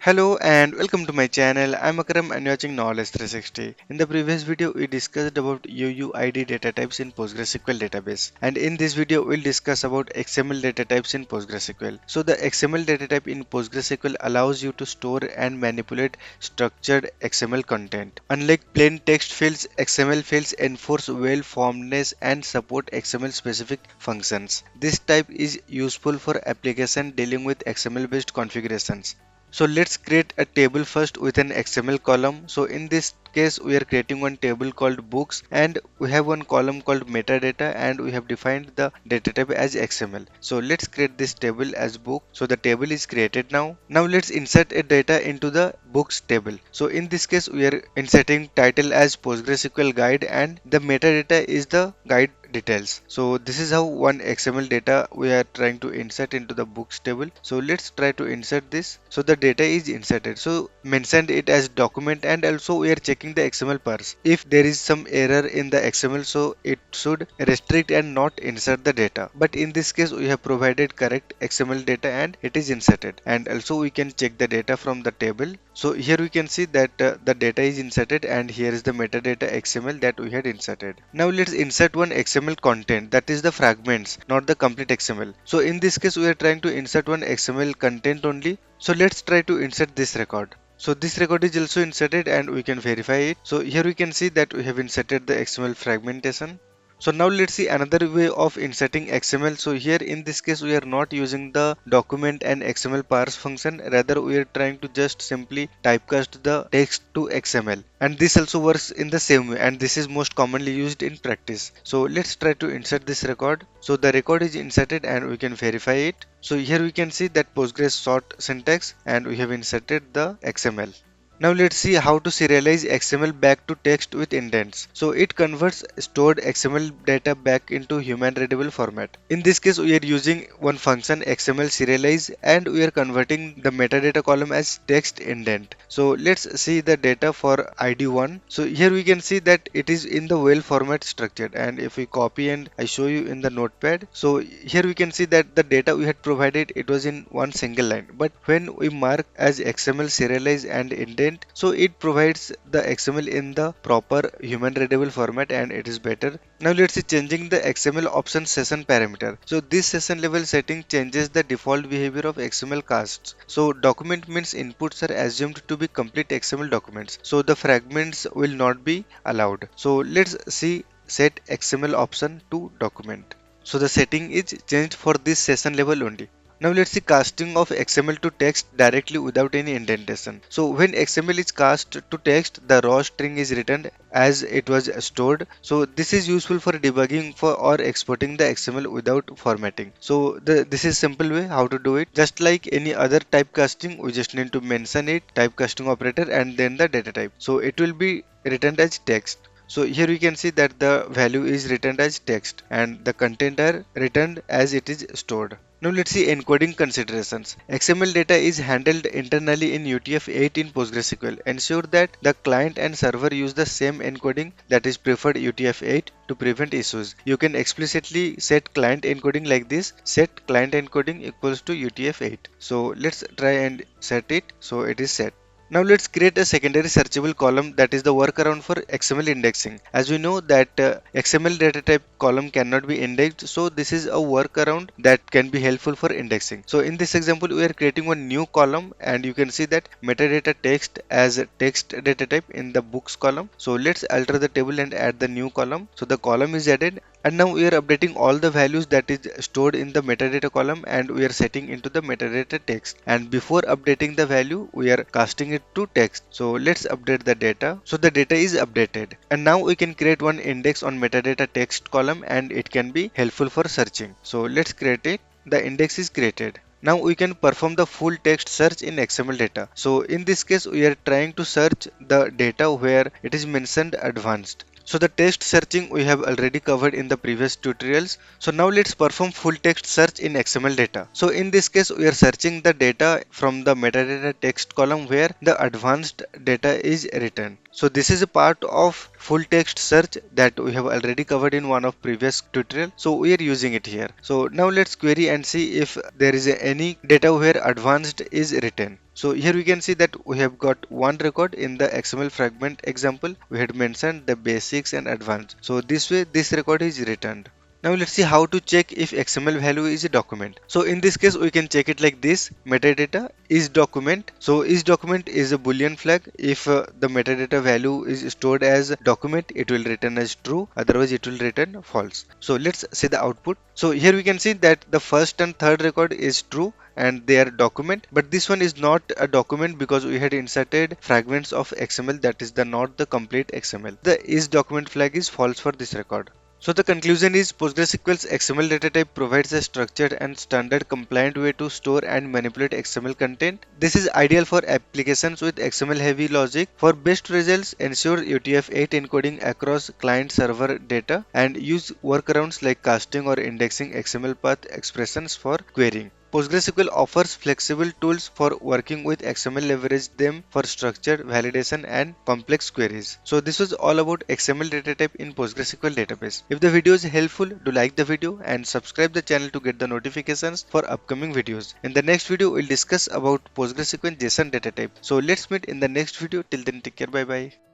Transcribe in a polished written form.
Hello and welcome to my channel. I'm Akram and you're watching Knowledge 360. In the previous video, we discussed about UUID data types in PostgreSQL database. And in this video, we'll discuss about XML data types in PostgreSQL. So the XML data type in PostgreSQL allows you to store and manipulate structured XML content. Unlike plain text fields, XML fields enforce well-formedness and support XML-specific functions. This type is useful for application dealing with XML-based configurations. So let's create a table first with an XML column. So in this case we are creating one table called books and we have one column called metadata and we have defined the data type as XML. So let's create this table as book. So the table is created now. Now let's insert a data into the books table. So in this case we are inserting title as PostgreSQL guide and the metadata is the guide details. So this is how one XML data we are trying to insert into the books table. So let's try to insert this. So the data is inserted. So mentioned it as document and also we are checking the XML parse. If there is some error in the XML, so it should restrict and not insert the data. But in this case we have provided correct XML data and it is inserted. And also we can check the data from the table. So here we can see that the data is inserted and here is the metadata XML that we had inserted. Now let's insert one XML content, that is the fragments, not the complete XML. So in this case we are trying to insert one XML content only. So let's try to insert this record. So this record is also inserted and we can verify it. So here we can see that we have inserted the XML fragmentation. So now let's see another way of inserting XML. So here in this case we are not using the document and XML parse function, rather we are trying to just simply typecast the text to XML, and this also works in the same way and this is most commonly used in practice. So let's try to insert this record. So the record is inserted and we can verify it. So here we can see that Postgres sort syntax and we have inserted the XML. Now let's see how to serialize XML back to text with indents. So it converts stored XML data back into human readable format. In this case we are using one function XMLSERIALIZE and we are converting the metadata column as text indent. So let's see the data for ID1. So here we can see that it is in the well format structured, and if we copy and I show you in the notepad, so here we can see that the data we had provided, it was in one single line, but when we mark as XMLSERIALIZE and indent, so it provides the XML in the proper human readable format and it is better. Now let's see changing the XML option session parameter. So this session level setting changes the default behavior of XML casts. So document means inputs are assumed to be complete XML documents, so the fragments will not be allowed. So let's see set XML option to document. So the setting is changed for this session level only. Now let's see casting of XML to text directly without any indentation. So when XML is cast to text, the raw string is returned as it was stored. So this is useful for debugging for or exporting the XML without formatting. So this is simple way how to do it. Just like any other typecasting, we just need to mention it, typecasting operator, and then the data type. So it will be returned as text. So here we can see that the value is returned as text and the content are returned as it is stored. Now let's see encoding considerations. XML data is handled internally in UTF-8 in PostgreSQL. Ensure that the client and server use the same encoding, that is preferred UTF-8, to prevent issues. You can explicitly set client encoding like this: set client encoding equals to UTF-8. So let's try and set it. So it is set. Now let's create a secondary searchable column, that is the workaround for XML indexing. As we know that XML data type column cannot be indexed, so this is a workaround that can be helpful for indexing. So in this example we are creating one new column and you can see that metadata text as a text data type in the books column. So let's alter the table and add the new column. So the column is added and now we are updating all the values that is stored in the metadata column and we are setting into the metadata text, and before updating the value we are casting it to text. So let's update the data. So the data is updated and now we can create one index on metadata text column and it can be helpful for searching. So let's create it. The index is created. Now we can perform the full text search in XML data. So in this case we are trying to search the data where it is mentioned advanced. So the text searching we have already covered in the previous tutorials. So now let's perform full text search in XML data. So in this case we are searching the data from the metadata text column where the advanced data is written. So this is a part of full text search that we have already covered in one of previous tutorial. So we are using it here. So now let's query and see if there is any data where advanced is written. So here we can see that we have got one record in the XML fragment example. We had mentioned the basics and advanced. So this way this record is returned. Now let's see how to check if XML value is a document. So in this case we can check it like this: metadata is document. So is document is a boolean flag. If the metadata value is stored as document, it will return as true, otherwise it will return false. So let's see the output. So here we can see that the first and third record is true and they are document, but this one is not a document because we had inserted fragments of XML, that is the not the complete XML. The is document flag is false for this record. So the conclusion is PostgreSQL's XML data type provides a structured and standard compliant way to store and manipulate XML content. This is ideal for applications with XML heavy logic. For best results, ensure UTF-8 encoding across client server data and use workarounds like casting or indexing XML path expressions for querying. PostgreSQL offers flexible tools for working with XML, leverage them for structured validation and complex queries. So this was all about XML data type in PostgreSQL database. If the video is helpful, do like the video and subscribe the channel to get the notifications for upcoming videos. In the next video, we'll discuss about PostgreSQL JSON data type. So let's meet in the next video. Till then, take care. Bye bye.